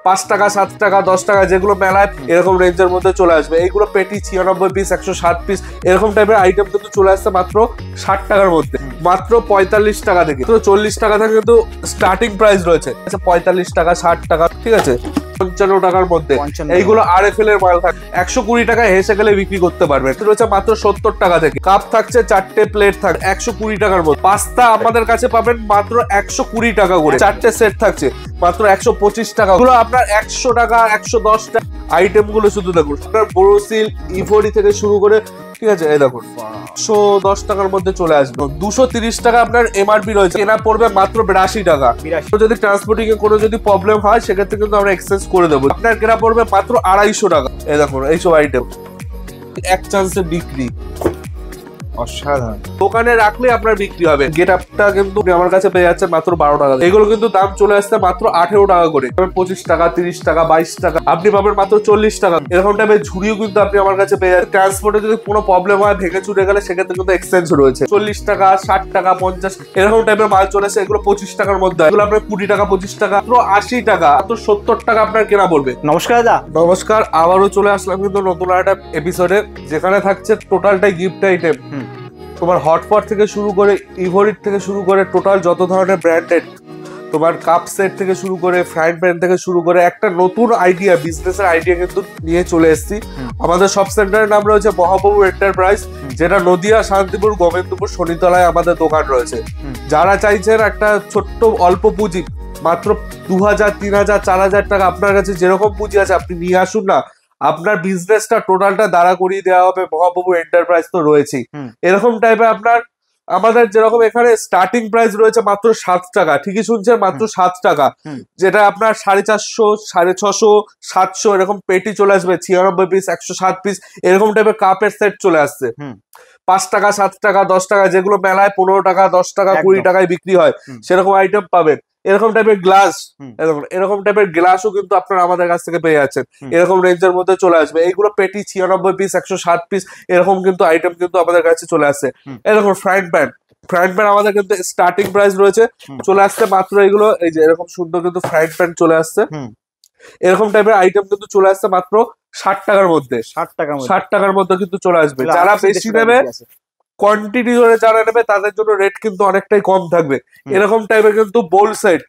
5 টাকা 7 টাকা 10 টাকা যেগুলো মেলায় এরকম রেঞ্জের মধ্যে চলে আসবে। এইগুলো পেটি 96 পিস 160 পিস এরকম টাইপের আইটেম কিন্তু চলে আসছে মাত্র 60 টাকার মধ্যে, মাত্র 45 টাকা থেকে। তো 40 টাকা থেকে কিন্তু স্টার্টিং প্রাইস রয়েছে, 45 টাকা 60 টাকা, ঠিক আছে, 55 টাকার মধ্যে। এইগুলো RFL এর মাল থাকে, 120 টাকায় হেসে গেলে বিক্রি করতে পারবে। রয়েছে মাত্র 70 টাকা থেকে। কাপ থাকছে 4টে, প্লেট থাকে 120 টাকার মধ্যে। পাস্তা আমাদের কাছে পাবেন মাত্র 120 টাকা করে, 4টে সেট থাকছে মাত্র 125 টাকা। এগুলো আপনার 100 টাকা 110 টাকা আইটেম গুলো শুধু দেখুন। আপনার বোরোসিল ইভোরি থেকে শুরু করে, ঠিক আছে, এই দেখুন 110 টাকার মধ্যে চলে আসবে। 230 টাকা আপনার MRP রয়েছে, কেনা পড়বে মাত্র 82 টাকা। যদি ট্রান্সপোর্টিং এ কোনো যদি প্রবলেম হয় সেক্ষেত্রে কিন্তু আমরা এক্সচেঞ্জ করে দেবো। আপনার কেনা পড়বে মাত্র 250 টাকা। এই দেখুন এইসব আইটেম এক চান্সে বিক্রি, অসাধারণ। দোকানে রাখলে আপনার বিক্রি হবে। গেট আপটা কিন্তু আমার কাছে পেয়ে যাচ্ছে মাত্র 12 টাকা। এগুলো কিন্তু দাম চলে আসছে মাত্র 18 টাকা করে। 25 টাকা 30 টাকা 22 টাকা আপনি পাবেন মাত্র 40 টাকা। এরকম টাইপের ঝুড়িও কিন্তু আপনি আমার কাছে পেয়ে যাচ্ছেন। ট্রান্সপোর্টে যদি কোনো প্রবলেম হয়, ভেঙে চুরে গেলে সেক্ষেত্রে কিন্তু এক্সচেঞ্জ রয়েছে। 40 টাকা 60 টাকা 50 এরকম টাইপের মাল চলে আসে। এগুলো 25 টাকার মধ্যে, এগুলো আপনার 20 টাকা 25 টাকা, মাত্র 80 টাকা, মাত্র 70 টাকা আপনার কেনা পড়বে। নমস্কার দাদা। নমস্কার, আবারও চলে আসলাম কিন্তু নতুন একটা এপিসোডে, যেখানে থাকছে টোটালটাই গিফট আইটেম। তোমার হটপট থেকে শুরু করে ইভোরিট থেকে শুরু করে টোটাল যত ধরনের ব্র্যান্ডেড, তোমার কাপ সেট থেকে শুরু করে ফ্রাইড প্যান থেকে শুরু করে একটা নতুন আইডিয়া, বিজনেসের আইডিয়া কিন্তু নিয়ে চলে এসেছি। আমাদের সব সেন্টারের নাম রয়েছে মহাপ্রভু এন্টারপ্রাইজ, যেটা নদিয়া, শান্তিপুর, গোবিন্দপুর, শনিতলায় আমাদের দোকান রয়েছে। যারা চাইছেন একটা ছোট্ট অল্প পুঁজি, মাত্র 2000 3000 4000 টাকা, আপনার কাছে যেরকম পুঁজি আছে আপনি নিয়ে আসুন না, আপনার বিজনেসটা টোটালটা দাঁড়া করিয়ে দেওয়া হবে। মহাপ্রভু এন্টারপ্রাইজ তো রয়েছেই। এরকম টাইপের আপনার আমাদের যেরকম এখানে স্টার্টিং প্রাইস রয়েছে মাত্র 7 টাকা, ঠিকই শুনছেন, মাত্র 7 টাকা, যেটা আপনার 450 650 700 এরকম পেটি চলে আসবে। 96 পিস 160 পিস এরকম টাইপের কাপের সেট চলে আসছে। 5 টাকা 7 টাকা 10 টাকা যেগুলো মেলায় 15 টাকা 10 টাকা 20 টাকায় বিক্রি হয়, সেরকম আইটেম পাবেন। এরকম টাইপের গ্লাস, এরকম টাইপের গ্লাসও কিন্তু আপনারা আমাদের কাছ থেকে পেয়ে যাচ্ছেন। এরকম রেঞ্জের মধ্যে চলে আসবে। এইগুলো পেটি 96 পিস 160 পিস এরকম কিন্তু আইটেম কিন্তু আমাদের কাছে চলে আসছে। এরকম ফ্রাইড প্যান আমাদের কিন্তু স্টার্টিং প্রাইস রয়েছে, চলে আসছে মাত্র এগুলো, এই যে এরকম সুন্দর কিন্তু ফ্রাইড প্যান চলে আসছে। এরকম টাইপের আইটেম কিন্তু চলে আসছে মাত্র 60 টাকার মধ্যে। 60 টাকার মধ্যে কিন্তু চলে আসবে। যারা বেশি নেবে, কোয়ান্টিটি ধরে যারা নেবে, তাদের জন্য রেট কিন্তু অনেকটাই কম থাকবে। এরকম টাইপের কিন্তু বোল সেট,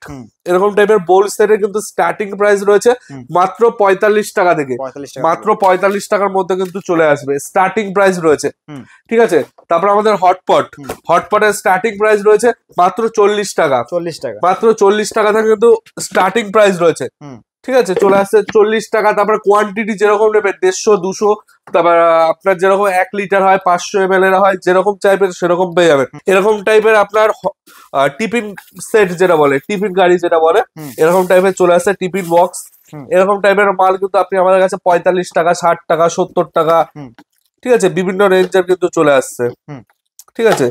এরকম টাইপের বোল সেটের কিন্তু স্টার্টিং প্রাইস রয়েছে মাত্র 45 টাকা থেকে, মাত্র 45 টাকার মধ্যে কিন্তু চলে আসবে। স্টার্টিং প্রাইস রয়েছে, ঠিক আছে। তারপর আমাদের হটপটের স্টার্টিং প্রাইস রয়েছে মাত্র 40 টাকা, মাত্র 40 টাকা থেকে কিন্তু স্টার্টিং প্রাইস রয়েছে, ঠিক আছে, চলে আসছে 40 টাকা। তারপর কোয়ান্টিটি যেরকম নেবে 150 200, তারপর আপনার যেরকম 1 লিটার হয় 500 ml এর হয়, যেরকম চাইবেন সেরকম পেয়ে যাবেন। এরকম টাইপের আপনার টিফিন সেট যেটা বলে, টিফিন গাড়ি যেটা বলে, এরকম টাইপের চলে আসছে টিফিন বক্স। এরকম টাইপের মাল কিন্তু আপনি আমাদের কাছে 45 টাকা 60 টাকা 70 টাকা, ঠিক আছে, বিভিন্ন রেঞ্জের কিন্তু চলে আসছে, ঠিক আছে।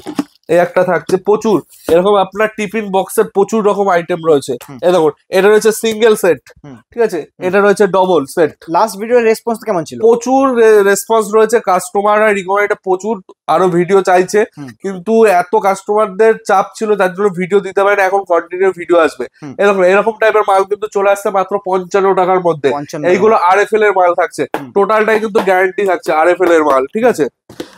এই একটা থাকছে প্রচুর এরকম আপনার টিফিন বক্সের প্রচুর রকম আইটেম রয়েছে। এই দেখুন, এটা রয়েছে সিঙ্গেল সেট, ঠিক আছে, এটা রয়েছে ডবল সেট। লাস্ট ভিডিওর রেসপন্স কেমন ছিল? প্রচুর রেসপন্স রয়েছে, কাস্টমাররা রিকোয়ারমেন্ট প্রচুর আরো ভিডিও চাইছে, কিন্তু এত কাস্টমারদের চাপ ছিল তার জন্য ভিডিও দিতে পারে না। এখন কন্টিনিউ ভিডিও আসবে। এরকম টাইপের মাল কিন্তু চলে আসছে মাত্র 55 টাকার মধ্যে। এইগুলো RFL এর মাল থাকছে, টোটালটাই কিন্তু গ্যারান্টি থাকছে RFL এর মাল, ঠিক আছে।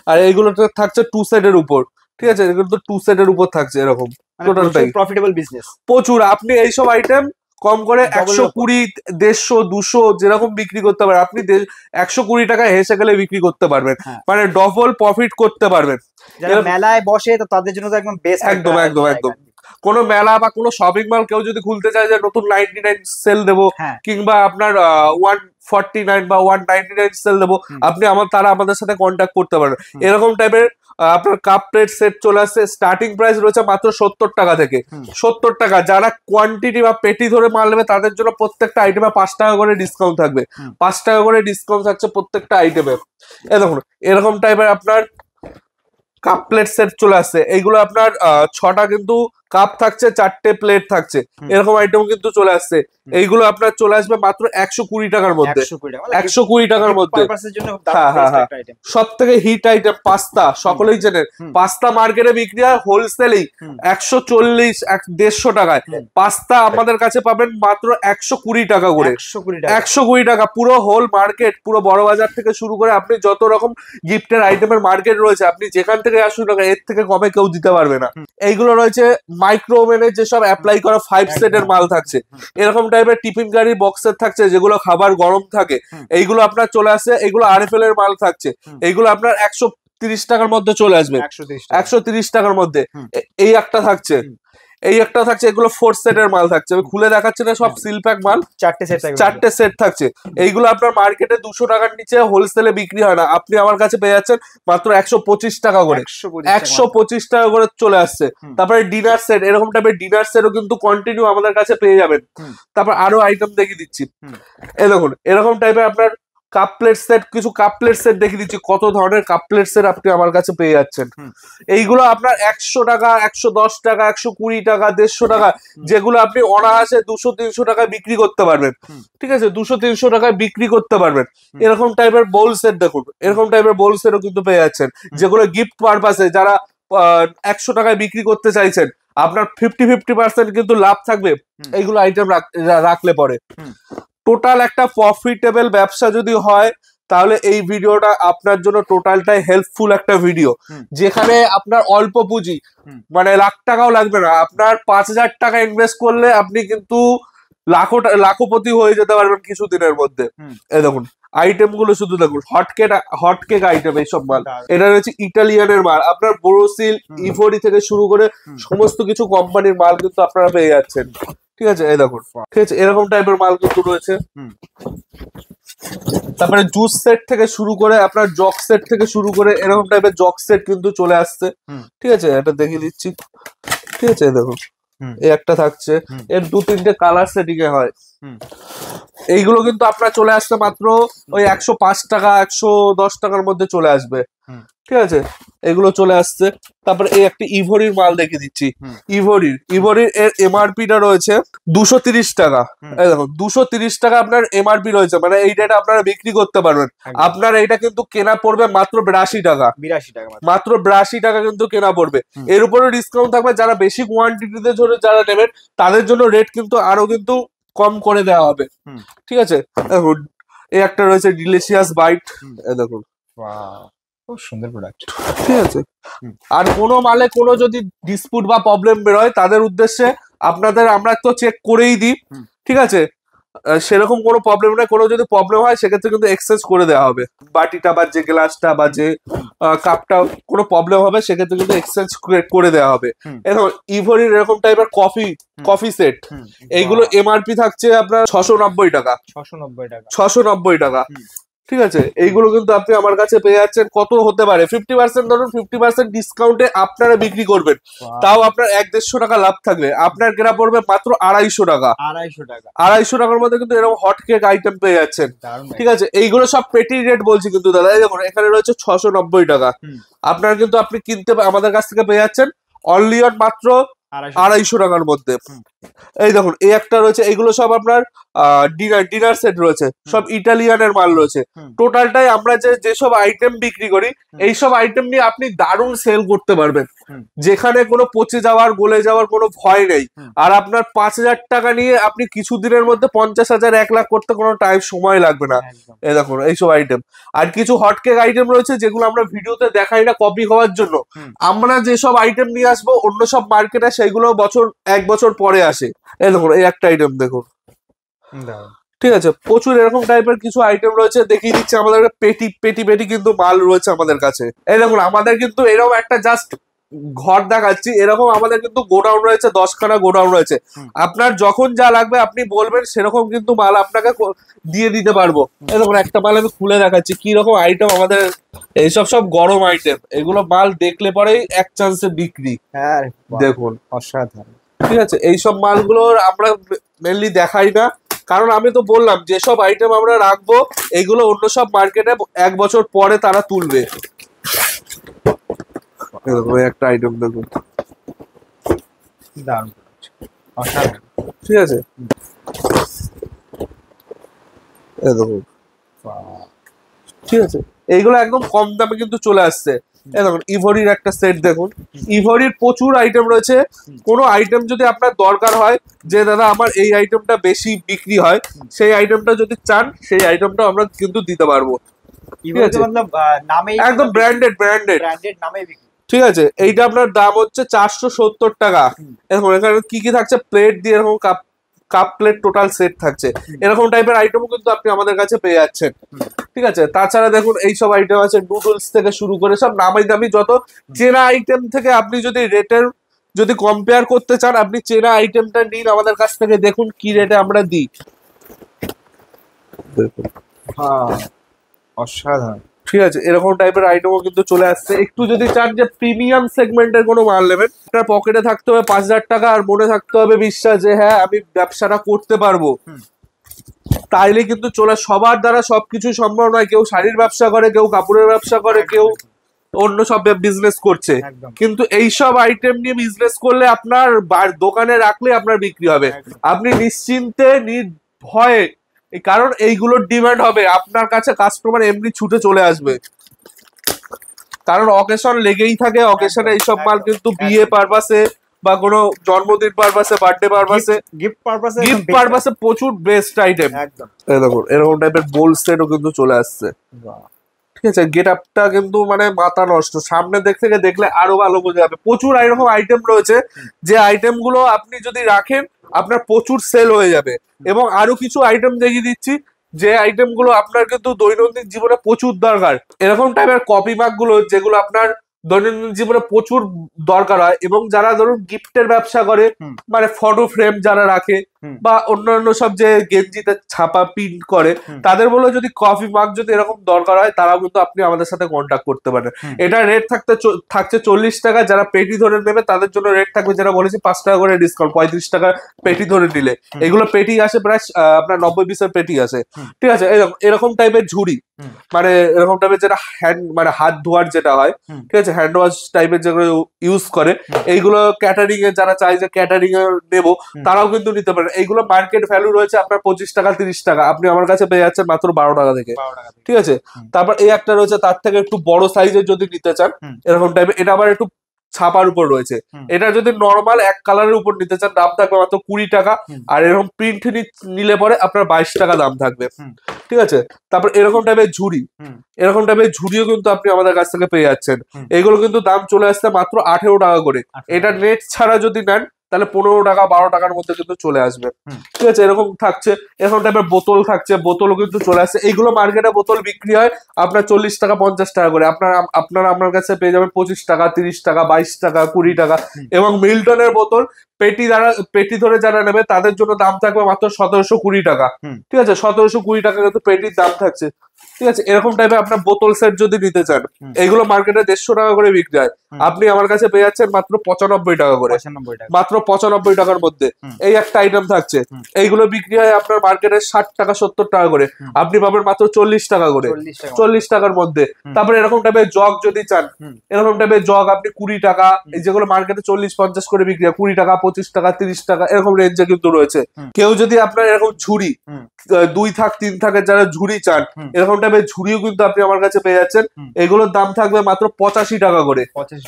আর এইগুলো থাকছে 2 সেটের উপর, ঠিক আছে, কিন্তু 2 সেটের উপর থাকছে। এরকম টোটালটাই প্রফিটেবল বিজনেস প্রচুর। আপনি এইসব আইটেম কম করে 120 150 200 যেরকম বিক্রি করতে পারেন, আপনি 120 টাকায় হেসে গেলে বিক্রি করতে পারবেন, মানে ডবল প্রফিট করতে পারবেন। যারা মেলায় বসে তো তাদের জন্য তো একদম বেস্ট। একদম একদম একদম। কোনো মেলা বা কোনো শপিং মল কেউ যদি খুলতে চায় যে নতুন 99 সেল দেবো, কিংবা আপনার 149 বা 199 সেল দেবো, আপনি তারা আমাদের সাথে কন্ট্যাক্ট করতে পারেন। এরকম টাইপের আপনার কাপ প্লেট সেট চলে আসছে। স্টার্টিং প্রাইস রয়েছে মাত্র 70 টাকা থেকে, 70 টাকা। যারা কোয়ান্টিটি বা পেটি ধরে মাল নেবে তাদের জন্য প্রত্যেকটা আইটেমে 5 টাকা করে ডিসকাউন্ট থাকবে, 5 টাকা করে ডিসকাউন্ট থাকছে প্রত্যেকটা আইটেমে। দেখুন, এরকম টাইপের আপনার কাপ প্লেট সেট চলে আসছে। এইগুলো আপনার 6টা কিন্তু কাপ থাকছে, 4টে প্লেট থাকছে, এরকম আইটেম কিন্তু চলে আসছে। এইগুলো আপনার চলে আসবে মাত্র 120 টাকার মধ্যে, 120 টাকার মধ্যে। সব থেকে হিট আইটেম পাস্তা, সকলেই জানেন পাস্তা মার্কেটে বিক্রি হয় হোলসেলেই 140 150 টাকায়, পাস্তা আমাদের কাছে পাবেন মাত্র 120 টাকা করে। 120 টাকা পুরো হোল মার্কেট, পুরো বড় বাজার থেকে শুরু করে আপনি যত রকম গিফটের আইটেমের মার্কেট রয়েছে, আপনি যেখান থেকে আসুন না এর থেকে কমে কেউ দিতে পারবে না। এইগুলো রয়েছে মাইক্রো ওভেনে যেসব অ্যাপ্লাই করা 5 সেটের মাল থাকছে, এরকম টাইপের টিফিন গাড়ি বক্সের থাকছে যেগুলো খাবার গরম থাকে, এইগুলো আপনার চলে আসছে। এইগুলো আরএফএল এর মাল থাকছে, এইগুলো আপনার 130 টাকার মধ্যে চলে আসবে, 130 টাকার মধ্যে। এই একটা থাকছে, এই একটা থাকছে, এগুলো 4 সেটের মাল থাকছে, আমি খুলে দেখাচ্ছি না, সব সিল প্যাক মাল, 4টে সেট থাকছে। এইগুলো আপনার মার্কেটে 200 টাকার নিচে হোলসেলে বিক্রি হয় না, আপনি আমার কাছে পেয়ে যাচ্ছেন মাত্র 125 টাকা করে, 125 টাকা করে চলে আসছে। তারপরে ডিনার সেট, এরকম টাইপের ডিনার সেটও কিন্তু কন্টিনিউ আমাদের কাছে পেয়ে যাবেন। তারপর আরো আইটেম দেখিয়ে দিচ্ছি, এই দেখুন এরকম টাইপের আপনার কাপ প্লেট সেট, কিছু কাপ প্লেট সেট দেখিয়ে দিচ্ছি, কত ধরনের কাপ প্লেট সেট আপনি আমার কাছে পেয়ে যাচ্ছেন। এইগুলো আপনার 100 টাকা, 110 টাকা, 120 টাকা, 150 টাকা, যেগুলো আপনি অনায়াসে 200-300 টাকায় বিক্রি করতে পারবেন। ঠিক আছে, 200-300 টাকায় বিক্রি করতে পারবেন। এরকম টাইপের বোল সেট দেখুন, এরকম টাইপের বোল সেটও কিন্তু পেয়ে যাচ্ছেন, যেগুলো গিফট পারপাসে যারা 100 টাকায় বিক্রি করতে চাইছেন, আপনার 50% কিন্তু লাভ থাকবে এইগুলো আইটেম রাখলে পরে। টোটাল একটা প্রফিটেবল ব্যবসা যদি হয়, তাহলে এই ভিডিওটা আপনার জন্য টোটালটাই হেল্পফুল একটা ভিডিও, যেখানে আপনার অল্প পুঁজি, মানে লাখ টাকাও লাগবে না, আপনার 5000 টাকা ইনভেস্ট করলে আপনি কিন্তু লাখপতি হয়ে যেতে পারবেন কিছুদিনের মধ্যে। এই দেখুন আইটেম গুলো শুধু দেখুন, হটকেক আইটেম, এইসব মাল। এটা রয়েছে ইটালিয়ানের মাল, আপনার বোরোসিল, ইভোরি থেকে শুরু করে সমস্ত কিছু কোম্পানির মাল কিন্তু আপনারা পেয়ে যাচ্ছেন। ঠিক আছে, এই দেখুন, ঠিক আছে, এরকম টাইপের মাল কিন্তু রয়েছে। তারপরে জুস সেট থেকে শুরু করে আপনার জগ সেট থেকে শুরু করে এরকম টাইপের জগ সেট কিন্তু চলে আসছে। ঠিক আছে, এটা দেখিয়ে দিচ্ছি। ঠিক আছে, দেখুন এই একটা থাকছে, এর 2-3টে কালার সেটিং এ হয়। এইগুলো কিন্তু আপনার চলে আসছে মাত্র ওই 105 টাকা, 110 টাকার মধ্যে চলে আসবে। ঠিক আছে, এগুলো চলে আসছে। তারপরে এই একটা ইভোরির মাল দেখে দিচ্ছি, ইভোরির এর এমআরপিটা রয়েছে 230 টাকা। এই দেখো 230 টাকা আপনার এমআরপি রয়েছে, মানে এই ডেটা আপনারা বিক্রি করতে পারবেন। আপনার এইটা কিন্তু কেনা পড়বে মাত্র 82 টাকা, মাত্র 82 টাকা কিন্তু কেনা পড়বে। এর উপরে ডিসকাউন্ট থাকবে, যারা বেশি কোয়ান্টিটিতে ধরে যারা নেবেন তাদের জন্য রেট কিন্তু আরো কিন্তু কম করে দেওয়া হবে। ঠিক আছে, দেখুন এই একটা রয়েছে ডিলিশিয়াস বাইট, দেখুন খুব সুন্দর প্রোডাক্ট। ঠিক আছে, আর কোনো মালে কোনো যদি ডিসপুট বা প্রবলেম বেরোয় তাদের উদ্দেশ্যে আপনাদের আমরা তো চেক করেই দিই। ঠিক আছে, সেরকম কোনো প্রবলেম নেই, কোনো যদি প্রবলেম হয় সেক্ষেত্রে কিন্তু এক্সচেঞ্জ করে দেওয়া হবে। বাটিটা বা যে গ্লাসটা বা যে কাপটা কোনো প্রবলেম হবে সেক্ষেত্রে কিন্তু এক্সচেঞ্জ করে দেওয়া হবে। এখন ইভোরির এরকম টাইপের কফি সেট, এইগুলো এমআরপি থাকছে আপনার 690 টাকা, 690 টাকা। ঠিক আছে, এইগুলো কিন্তু আপনি আমার কাছে পেয়ে যাচ্ছেন, কত হতে পারে 50%, ধরুন 50% ডিসকাউন্টে আপনারা বিক্রি করবেন, তাও আপনার 100-150 টাকা লাভ থাকবে। আপনার কেনা পড়বে মাত্র 250 টাকা, 250 টাকার মধ্যে কিন্তু এরকম হট কেক আইটেম পেয়ে যাচ্ছেন। ঠিক আছে, এইগুলো সব পেটি রেট বলছি কিন্তু দাদা, এই দেখুন এখানে রয়েছে 690 টাকা, আপনারা কিন্তু আপনি কিনতে আমাদের কাছ থেকে পেয়ে যাচ্ছেন অনলি অন মাত্র 250 টাকার মধ্যে। এই দেখুন এই একটা রয়েছে, এইগুলো সব আপনার ডিনার সেট রয়েছে, সব ইটালিয়ানের মাল রয়েছে। টোটালটাই আমরা যেসব আইটেম বিক্রি করি, এইসব আইটেম নিয়ে আপনি দারুণ সেল করতে পারবেন, যেখানে কোনো পচে যাওয়ার গলে যাওয়ার কোনো ভয় নেই। আর আপনার 5000 টাকা নিয়ে আপনি কিছুদিনের মধ্যে 50,000 1 লাখ করতে কোনো টাইম সময় লাগবে না। এই দেখুন এইসব আইটেম, আর কিছু হটকেক আইটেম রয়েছে যেগুলো আমরা ভিডিওতে দেখাই না কপি হওয়ার জন্য। আমরা যেসব আইটেম নিয়ে আসবো অন্য সব মার্কেটে সেগুলো 1 বছর পরে আসে। এই দেখুন এই একটা আইটেম দেখুন, ঠিক আছে, প্রচুর এরকম টাইপের কিছু আইটেম রয়েছে, দেখিয়ে দিচ্ছে আমাদের পেটি কিন্তু মাল রয়েছে আমাদের কাছে। এই দেখুন আমাদের কিন্তু এরকম একটা জাস্ট ঘর দেখাচ্ছি, এরকম আমাদের কিন্তু গোডাউন রয়েছে, 10খানা গোডাউন রয়েছে। আপনার যখন যা লাগবে আপনি বলবেন, সেরকম কিন্তু মাল আপনাকে দিয়ে দিতে পারবো। এই দেখুন একটা মাল আমি খুলে দেখাচ্ছি কি রকম আইটেম আমাদের, এইসব সব গরম আইটেম, এগুলো মাল দেখলে পরেই এক চান্সে বিক্রি। দেখুন অসাধারণ। ঠিক আছে, এইসব মালগুলো আমরা মেনলি দেখাই না, কারণ আমি তো বললাম যেসব আইটেম আমরা রাখবো এইগুলো অন্য সব মার্কেটে 1 বছর পরে তারা তুলবে। একটা আইটেম দেখুন, দারুণ অসাধারণ। ঠিক আছে, এই দেখুন, বাহ, ঠিক আছে, এইগুলো একদম কম দামে কিন্তু চলে আসছে। এই দেখুন ইভোরির একটা সেট দেখুন, ইভোরির প্রচুর আইটেম রয়েছে। কোনো আইটেম যদি আপনার দরকার হয় যে দাদা আমার এই আইটেমটা বেশি বিক্রি হয়, সেই আইটেমটা যদি চান সেই আইটেমটা আমরা কিন্তু দিতে পারবো। ইভোরি আছে। তো মতলব নামেই একদম ব্র্যান্ডেড ব্র্যান্ডেড। ব্র্যান্ডেড নামেই বিক্রি। ঠিক আছে, এইটা আপনার দাম হচ্ছে 470 টাকা। এখন এখানে কি কি থাকছে, প্লেট দিয়ে এরকম cup cup plate total set থাকছে। এরকম টাইপের আইটেমও কিন্তু আপনি আমাদের কাছে পেয়ে যাচ্ছেন। ঠিক আছে, তাছাড়া দেখুন এইসব আইটেম আছে, নুডলস থেকে শুরু করে সব নামি দামি যত চেনা আইটেম থেকে আপনি যদি রেটের যদি কম্পেয়ার করতে চান, আপনি চেনা আইটেমটা নিন আমাদের কাছ থেকে, দেখুন কি রেটে আমরা দিই। দেখুন, হ্যাঁ, অসাধারণ। ঠিক আছে, এরকম টাইপের আইটেমও কিন্তু চলে আসছে। একটু যদি চান যে প্রিমিয়াম সেগমেন্টের কোনো মাল নেবেন, আপনার পকেটে থাকতে হবে 5,000 টাকা আর মনে থাকতে হবে বিশ্বাস যে হ্যাঁ আমি ব্যবসাটা করতে পারবো, তাইলে কিন্তু চলে। সবার দ্বারা সবকিছু সম্ভব নয়, কেউ শাড়ির ব্যবসা করে, কেউ কাপড়ের ব্যবসা করে, কেউ অন্য সব বিজনেস করছে, একদম। কিন্তু এইসব আইটেম নিয়ে বিজনেস করলে আপনার দোকানে রাখলে আপনার বিক্রি হবে, আপনি নিশ্চিন্তে নির্ভয়ে, কারণ এইগুলোর ডিমান্ড হবে আপনার কাছে, কাস্টমার এমনি ছুটে চলে আসবে, কারণ অকেশন লেগেই থাকে। অকেশনে এইসব মাল কিন্তু বিয়ে পারপাসে বা কোনো জন্মদিন পারপাসে, বার্থডে পারপাসে, গিফট পারপাসে, গিফট পারপাসে প্রচুর বেস্ট আইটেম। একদম। এই দেখুন এরকম টাইপের বোল সেটও কিন্তু চলে আসছে। বাহ, ঠিক আছে, গেট আপটা কিন্তু মানে মাথা নষ্ট, সামনে থেকে দেখলে আরো ভালো বোঝা যাবে। প্রচুর এরকম আইটেম রয়েছে যে আইটেম গুলো আপনি যদি রাখেন আপনার প্রচুর সেল হয়ে যাবে। এবং আরো কিছু আইটেম দেখিয়ে দিচ্ছি যে আইটেম গুলো আপনার কিন্তু দৈনন্দিন জীবনে প্রচুর দরকার। এরকম টাইপের কপি মাগ গুলো যেগুলো আপনার দৈনন্দিন জীবনে প্রচুর দরকার হয়, এবং যারা ধরুন গিফটের ব্যবসা করে, মানে ফটো ফ্রেম যারা রাখে বা অন্যান্য সব যে গেঞ্জিতে ছাপা প্রিন্ট করে, তাদের বলে যদি কফি মাগ যদি এরকম দরকার হয়, তারাও কিন্তু আপনি আমাদের সাথে কন্ট্যাক্ট করতে পারেন। এটা রেট থাকছে 40 টাকা। যারা পেটি ধরে নেবে তাদের জন্য রেট থাকবে, যারা বলেছি 5 টাকা করে ডিসকাউন্ট, 35 টাকা পেটি ধরে নিলে। এগুলো পেটি আসে প্রায় আপনার 90 পিসের পেটি আসে। ঠিক আছে, এরকম টাইপের ঝুড়ি, মানে এরকম টাইপের যেটা হ্যান্ড মানে হাত ধোয়ার যেটা হয়, ঠিক আছে, হ্যান্ড ওয়াশ টাইপের যেগুলো ইউজ করে, এইগুলো ক্যাটারিং এ যারা চাই যে ক্যাটারিং এ নেবো, তারাও কিন্তু নিতে পারেন। এইগুলো মার্কেট ভ্যালু রয়েছে আপনার 25 টাকা 30 টাকা, আপনি আমার কাছে পেয়ে যাচ্ছেন মাত্র 12 টাকা থেকে। ঠিক আছে, তারপর এই একটা রয়েছে তার থেকে একটু বড় সাইজের যদি নিতে চান, এরকম টাইপের, এটা আবার একটু ছাপার উপর রয়েছে। এটা যদি নর্মাল এক কালারের উপর নিতে চান, দাম থাকবে মাত্র 20 টাকা। আর এরকম প্রিন্ট নিলে পরে আপনার 22 টাকা দাম থাকবে। ঠিক আছে, তারপর এরকম টাইপের ঝুড়ি, এরকম টাইপের ঝুড়িও কিন্তু আপনি আমাদের কাছ থেকে পেয়ে যাচ্ছেন। এগুলো কিন্তু দাম চলে আসছে মাত্র 18 টাকা করে। এটা নেট ছাড়া যদি নেন তাহলে 15 টাকা 12 টাকার মধ্যে কিন্তু চলে আসবে। ঠিক আছে, এরকম থাকছে। এরকম টাইপের বোতল থাকছে, বোতলও কিন্তু চলে আসছে। এইগুলো মার্কেটে বোতল বিক্রি হয় আপনার 40 টাকা 50 টাকা করে, আপনারা আপনার কাছে পেয়ে যাবেন 25 টাকা 30 টাকা 22 টাকা 20 টাকা। এবং মিল্টনের বোতল পেটি ধরে যারা নেবে তাদের জন্য দাম থাকবে মাত্র 1720 টাকা। ঠিক আছে, 1720 টাকা কিন্তু পেটির দাম থাকছে। ঠিক আছে, এরকম টাইপের আপনার বোতল সেট যদি নিতে চান, এইগুলো মার্কেটে 150 টাকা করে বিক্রি হয়, আপনি আমার কাছে পেয়ে যাচ্ছেন মাত্র 95 টাকা করে, মাত্র 95 টাকার মধ্যে। এই একটা আইটেম থাকছে, এইগুলো বিক্রি হয় আপনার মার্কেটে 60 টাকা 70 টাকা করে, আপনি পাবেন মাত্র 40 টাকা করে, 40 টাকার মধ্যে। তারপরে এরকম টাইপের জগ যদি চান, এরকম টাইপের জগ আপনি 20 টাকা, এই যেগুলো মার্কেটে 40-50 করে বিক্রি হয়, 20 টাকা 25 টাকা 30 টাকা এরকম রেঞ্জে কিন্তু রয়েছে। কেউ যদি আপনার এরকম ঝুড়ি 2 থাক 3 থাকের যারা ঝুড়ি চান, এরকম টাইপের ঝুড়িও কিন্তু আপনি আমার কাছে পেয়ে যাচ্ছেন। এগুলোর দাম থাকবে মাত্র 85 টাকা করে,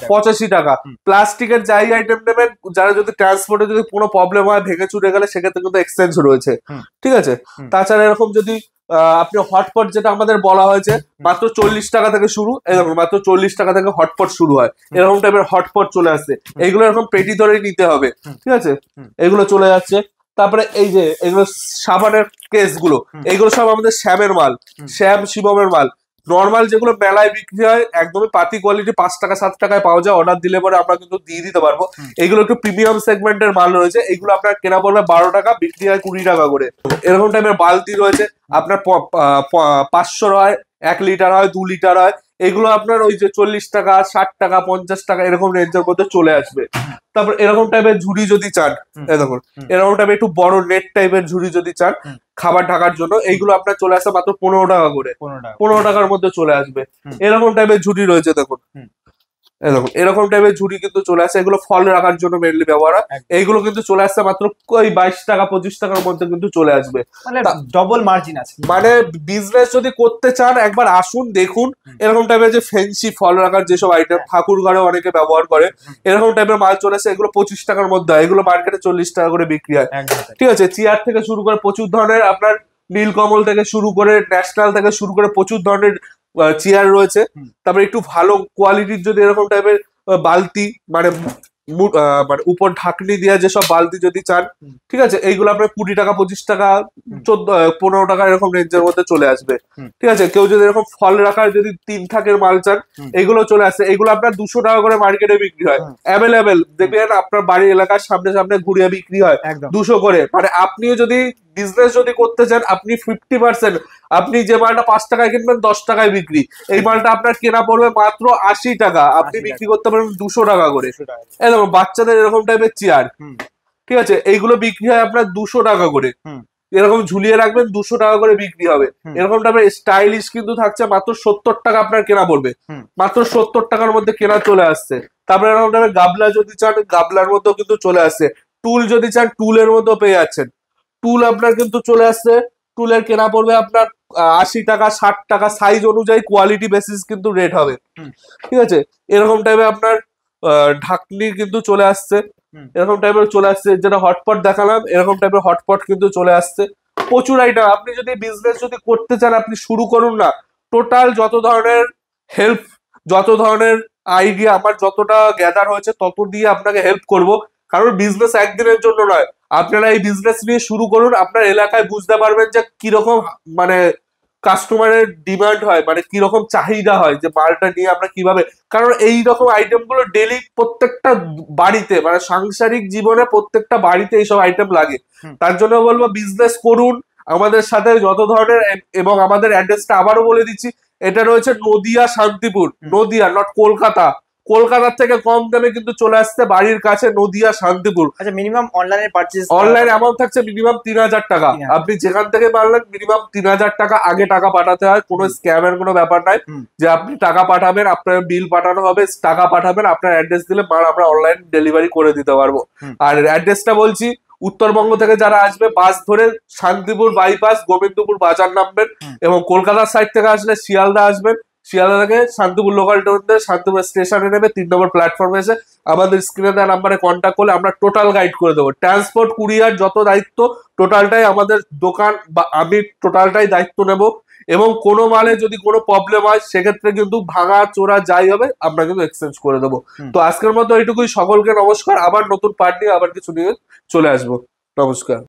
85 টাকা। প্লাস্টিকের যাই আইটেম নেবেন, যারা যদি ট্রান্সপোর্টে যদি কোনো প্রবলেম হয়, ভেঙে চুরে গেলে, সেক্ষেত্রে কিন্তু এক্সচেঞ্জ রয়েছে। ঠিক আছে, তাছাড়া এরকম যদি আপনি হটপট যেটা আমাদের বলা হয়েছে, মাত্র 40 টাকা থেকে শুরু, এরকম মাত্র 40 টাকা থেকে হটপট শুরু হয়। এরকম টাইপের হটপট চলে আসছে, এইগুলো এরকম পেটি ধরে নিতে হবে। ঠিক আছে, এগুলো চলে যাচ্ছে। তারপরে এই যে এগুলো সাবানের কেস গুলো, এইগুলো সব আমাদের শ্যামের মাল, শ্যাম শিবমের মাল। নর্মাল যেগুলো মেলায় বিক্রি হয় একদমই পাতি কোয়ালিটি, 5 টাকা 7 টাকায় পাওয়া যায়, অর্ডার দিলে পরে আমরা কিন্তু দিয়ে দিতে পারবো। এগুলো একটু প্রিমিয়াম সেগমেন্টের মাল রয়েছে, এগুলো আপনার কেনা পড়বে 12 টাকা, বিক্রি হয় 20 টাকা করে। এরকম টাইপের বালতি রয়েছে আপনার 500 হয়, 1 লিটার হয়, 2 লিটার হয়, এগুলো আপনার ওই যে 40 টাকা 60 টাকা 50 টাকা এরকম রেঞ্জের মধ্যে চলে আসবে। তারপর এরকম টাইপের ঝুড়ি যদি চান, দেখুন এরকম টাইপের একটু বড় নেট টাইপের ঝুড়ি যদি চান খাবার ঢাকার জন্য, এইগুলো আপনার চলে আসে মাত্র 15 টাকা করে, 15 টাকার মধ্যে চলে আসবে। এরকম টাইপের ঝুড়ি রয়েছে দেখুন, এরকম এরকম টাইপের ঝুড়ি কিন্তু চলে আসে, এগুলো ফল রাখার জন্য মেনলি ব্যবহার হয়। এইগুলো কিন্তু চলে আসছে মাত্র ওই 22 টাকা 25 টাকার মধ্যে কিন্তু চলে আসবে। মানে ডবল মার্জিন আছে। মানে বিজনেস যদি করতে চান একবার আসুন দেখুন, এরকম টাইপের যে ফেন্সি ফল রাখার যেসব আইটেম ঠাকুর ঘরে অনেকে ব্যবহার করে, এরকম টাইপের মাল চলে আসে। এগুলো 25 টাকার মধ্যে হয়, এগুলো মার্কেটে 40 টাকা করে বিক্রি হয়। ঠিক আছে, চেয়ার থেকে শুরু করে প্রচুর ধরনের আপনার নীলকমল থেকে শুরু করে ন্যাশনাল থেকে শুরু করে প্রচুর ধরনের চেয়ার রয়েছে। তারপরে একটু ভালো কোয়ালিটির যদি এরকম টাইপের বালতি মানে মানে উপর ঢাকনি দেওয়া যেসব বালতি যদি চান, ঠিক আছে, এইগুলো আপনার 20 টাকা 25 টাকা 15 টাকা এরকম রেঞ্জের মধ্যে চলে আসবে। ঠিক আছে, কেউ যদি এরকম ফল রাখার যদি 3 থাকের মাল চান, এইগুলো চলে আসে। এইগুলো আপনার 200 টাকা করে মার্কেটে বিক্রি হয়, অ্যাভেলেবেল দেখবেন আপনার বাড়ির এলাকার সামনে সামনে ঘুরিয়ে বিক্রি হয় 200 করে। মানে আপনিও যদি বিজনেস যদি করতে চান, আপনি 50%, আপনি যে মালটা 5 টাকায় কিনবেন 10 টাকায় বিক্রি, এই মালটা আপনার কেনা পড়বে মাত্র 80 টাকা, আপনি বিক্রি করতে পারবেন 200 টাকা করে। এরকম বাচ্চাদের এরকম টাইপের চেয়ার, ঠিক আছে, এইগুলো বিক্রি হয় আপনার 200 টাকা করে। এরকম ঝুলিয়ে রাখবেন 200 টাকা করে বিক্রি হবে। এরকম টাইপের স্টাইলিশ কিন্তু থাকছে মাত্র 70 টাকা আপনার কেনা পড়বে, মাত্র 70 টাকার মধ্যে কেনা চলে আসছে। তারপরে এরকম টাইপের গাবলা যদি চান, গাবলার মধ্যেও কিন্তু চলে আসছে। টুল যদি চান, টুলের মধ্যেও পেয়ে যাচ্ছেন। টুল আপনার কিন্তু চলে আসছে, টুলের কেনা পড়বে আপনার 80 টাকা 60 টাকা, সাইজ অনুযায়ী কোয়ালিটি বেসিস কিন্তু রেট হবে। ঠিক আছে, এরকম টাইপের আপনার ঢাকনি কিন্তু চলে আসছে, এরকম টাইপের চলে আসছে। যেটা হটপট দেখালাম, এরকম টাইপের হটপট কিন্তু চলে আসছে। প্রচুর আইটেম। আপনি যদি বিজনেস যদি করতে চান, আপনি শুরু করুন না। টোটাল যত ধরনের হেল্প, যত ধরনের আইডিয়া আমার যতটা গ্যাদার হয়েছে তত দিয়ে আপনাকে হেল্প করব। কারণ বিজনেস একদিনের জন্য নয়, আপনারা এই বিজনেস নিয়ে শুরু করুন। আপনার এলাকায় বুঝতে পারবেন যে কিরকম মানে কাস্টমারের ডিমান্ড হয়, মানে কিরকম চাহিদা হয়, যে মালটা নিয়ে আমরা কিভাবে, কারণ এই রকম আইটেম গুলো ডেলি প্রত্যেকটা বাড়িতে মানে সাংসারিক জীবনে প্রত্যেকটা বাড়িতে এইসব আইটেম লাগে। তার জন্য বলবো বিজনেস করুন আমাদের সাথে যত ধরনের। এবং আমাদের অ্যাড্রেসটা আবারও বলে দিচ্ছি, এটা রয়েছে নদিয়া শান্তিপুর, নদিয়া নট কলকাতা। কলকাতার থেকে কম দামে কিন্তু চলে আসছে বাড়ির কাছে নদিয়া শান্তিপুর। আচ্ছা, মিনিমাম অনলাইনে পারচেজ, অনলাইন অ্যামাউন্ট থাকছে মিনিমাম 3000 টাকা। আপনি যেখান থেকে পারলেন মিনিমাম 3000 টাকা আগে টাকা পাঠাতে হয়। কোনো স্ক্যামের কোনো ব্যাপার নাই, যে আপনি টাকা পাঠাবেন, আপনার বিল পাঠানো হবে, টাকা পাঠাবেন, আপনার অ্যাড্রেস দিলে মাল আমরা অনলাইন ডেলিভারি করে দিতে পারবো। আর অ্যাড্রেসটা বলছি, উত্তরবঙ্গ থেকে যারা আসবে বাস ধরে শান্তিপুর বাইপাস গোবিন্দপুর বাজার নামবেন, এবং কলকাতার সাইড থেকে আসলে শিয়ালদা আসবেন, শিয়ালদা থেকে শান্তিপুর লোকাল ট্রেনে শান্তিপুর স্টেশনে নেবে, 3 নম্বর প্ল্যাটফর্মে এসে আমাদের স্ক্রিনে দেওয়া নাম্বারে কন্ট্যাক্ট করলে আমরা টোটাল গাইড করে দেবো। ট্রান্সপোর্ট কুরিয়ার যত দায়িত্ব টোটালটাই আমাদের দোকান বা আমি টোটালটাই দায়িত্ব নেব। এবং কোনো মালে যদি কোনো প্রবলেম হয় সেক্ষেত্রে কিন্তু ভাঙা চোরা যাই হবে আমরা কিন্তু এক্সচেঞ্জ করে দেবো। তো আজকের মতো এইটুকুই। সকলকে নমস্কার। আবার নতুন পার্ট নিয়ে আবার কিছু নিয়ে চলে আসবো। নমস্কার।